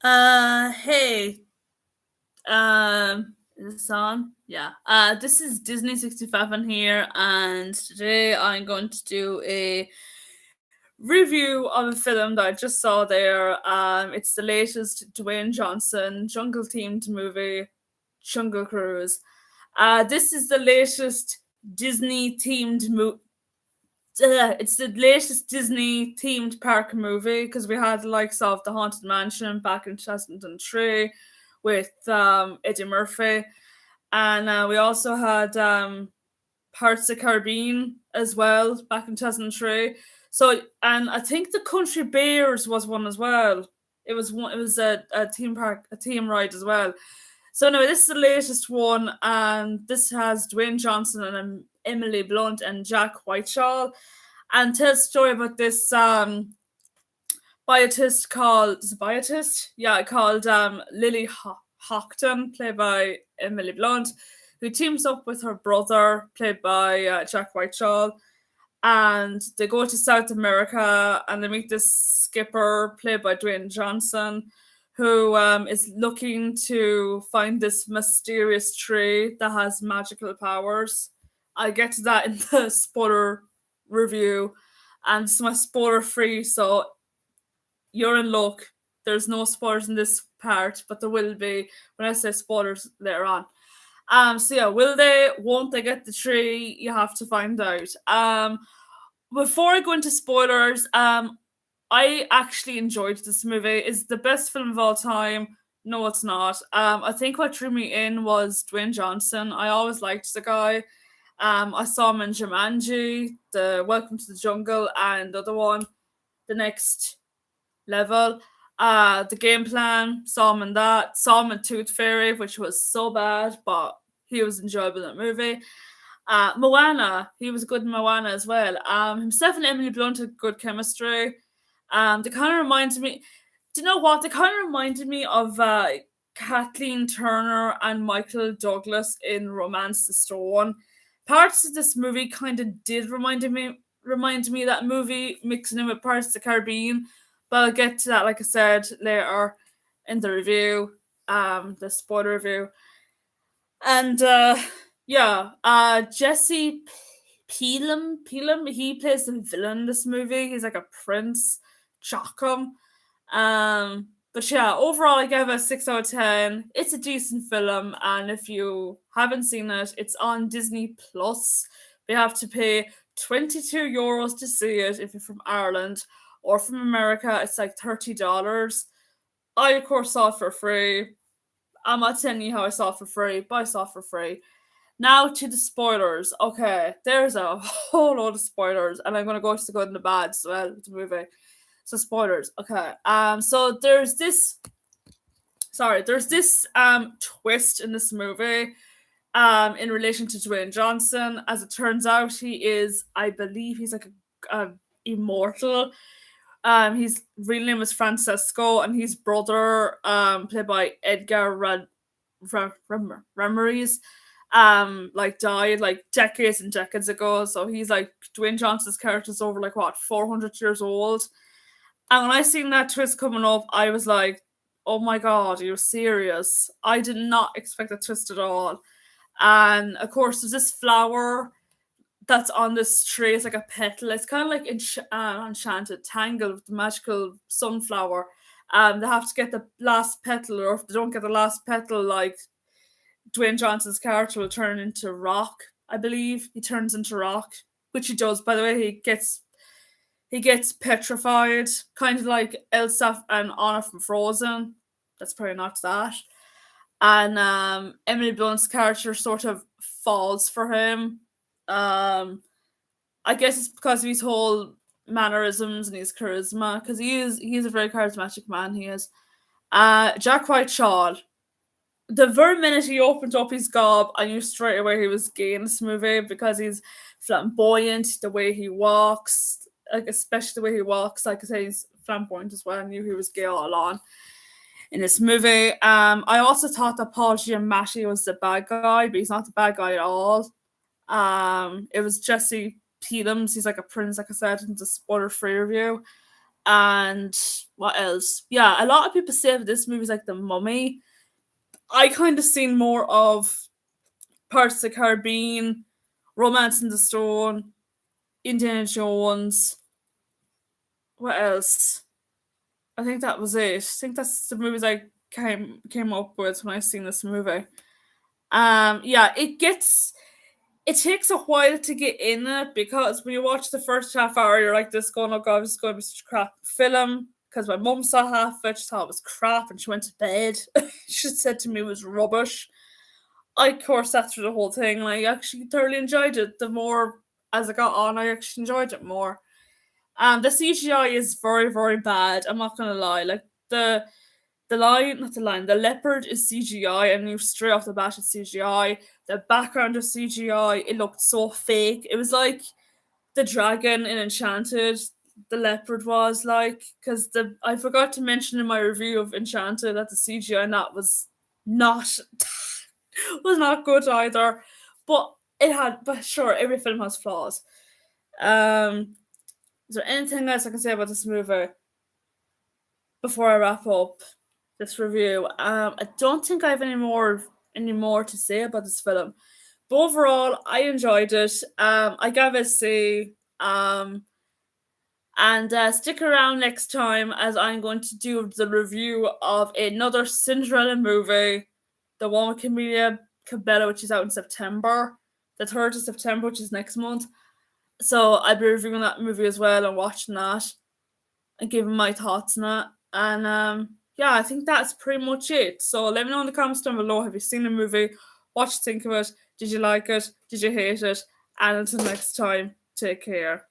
Hey, is this on? Yeah. This is Disney 65 on here, and today I'm going to do a review of a film that I just saw there. It's the latest Dwayne Johnson jungle themed movie, Jungle Cruise. This is the latest Disney themed movie. It's the latest Disney themed park movie because we had the likes of the Haunted Mansion back in 2003 with Eddie Murphy, and we also had Parts of the Caribbean as well back in 2003. So, and I think the Country Bears was one as well. It was one. It was a theme park, a theme ride as well. So anyway, this is the latest one, and this has Dwayne Johnson and Emily Blunt and Jack Whitehall, and tells a story about this biotist called is it biotist? Yeah, called Lily Hockton, played by Emily Blunt, who teams up with her brother, played by Jack Whitehall, and they go to South America and they meet this skipper, played by Dwayne Johnson, who is looking to find this mysterious tree that has magical powers. I get to that in the spoiler review, and it's my spoiler free, so you're in luck. There's no spoilers in this part, but there will be when I say spoilers later on. So yeah, will they? Won't they get the tree? You have to find out. Before I go into spoilers, I actually enjoyed this movie. It's the best film of all time. No, it's not. I think what drew me in was Dwayne Johnson. I always liked the guy. I saw him in Jumanji, the Welcome to the Jungle, and the other one, the next level. The game plan, saw him in that. Saw him in Tooth Fairy, which was so bad, but he was enjoyable in that movie. Moana, he was good in Moana as well. Himself and Emily Blunt had good chemistry. They kind of reminded me. Do you know what? They kind of reminded me of Kathleen Turner and Michael Douglas in Romance the Stone. Parts of this movie kind of did remind me of that movie, mixing in with Parts of the Caribbean. But I'll get to that, like I said, later in the review, the spoiler review. And yeah, Jesse Pelham, he plays the villain in this movie. He's like a prince, Jockam. But yeah, overall, I give it a 6 out of 10. It's a decent film, and if you haven't seen it, it's on Disney Plus. You have to pay €22 to see it if you're from Ireland, or from America, it's like $30. I of course saw it for free. I'm not telling you how I saw it for free, but I saw it for free. Now to the spoilers. Okay, there's a whole lot of spoilers, and I'm gonna go to the good and the bad as well with the movie. So spoilers. Okay. So there's this twist in this movie. In relation to Dwayne Johnson, as it turns out, he is, I believe, he's like a immortal. His real name is Francesco, and his brother, played by Edgar Ramirez, like died like decades and decades ago. So he's like Dwayne Johnson's character's over like what 400 years old. And when I seen that twist coming up, I was like, "Oh my god, you're serious!" I did not expect that twist at all. And of course, there's this flower that's on this tree. It's like a petal. It's kind of like Enchanted, Tangled with the magical sunflower. They have to get the last petal, or if they don't get the last petal, like Dwayne Johnson's character will turn into rock. I believe he turns into rock, which he does. By the way, he gets petrified, kind of like Elsa and Anna from Frozen. That's probably not that. And Emily Blunt's character sort of falls for him. Um, I guess it's because of his whole mannerisms and his charisma, because he is a very charismatic man. He is. Jack Whitehall. The very minute he opened up his gob, I knew straight away he was gay in this movie because he's flamboyant, the way he walks, like especially the way he walks. Like I say, he's flamboyant as well. I knew he was gay all along in this movie. I also thought that Paul Giamatti was the bad guy, but he's not the bad guy at all. It was Jesse Peelums. He's like a prince, like I said in the spoiler free review. And what else? Yeah, a lot of people say that this movie's like The Mummy. I kind of seen more of Pirates of the Caribbean, Romance in the Stone, Indiana Jones. What else? I think that was it. I think that's the movies I came up with when I seen this movie. Yeah, it takes a while to get in it because when you watch the first half hour, you're like, this is going, oh god, this is going to be such a crap film. Because my mum saw half of it, she thought it was crap, and she went to bed. She said to me it was rubbish. I, of course, sat through the whole thing, and I actually thoroughly enjoyed it. The more as it got on, I actually enjoyed it more. The CGI is very, very bad. I'm not gonna lie. Like the lion, not the lion, the leopard is CGI, and you straight off the bat it's CGI. The background is CGI. It looked so fake. It was like the dragon in Enchanted. The leopard was like, because the I forgot to mention in my review of Enchanted that the CGI and that was not was not good either. But but sure, every film has flaws. Um, is there anything else I can say about this movie before I wrap up this review? I don't think I have any more to say about this film. But overall, I enjoyed it. I gave it a C. And stick around next time as I'm going to do the review of another Cinderella movie, the one with Camila Cabello, which is out in September, the 3rd of September, which is next month. So I'll be reviewing that movie as well and watching that and giving my thoughts on it. And yeah, I think that's pretty much it. So let me know in the comments down below. Have you seen the movie? What you think of it? Did you like it? Did you hate it? And until next time, take care.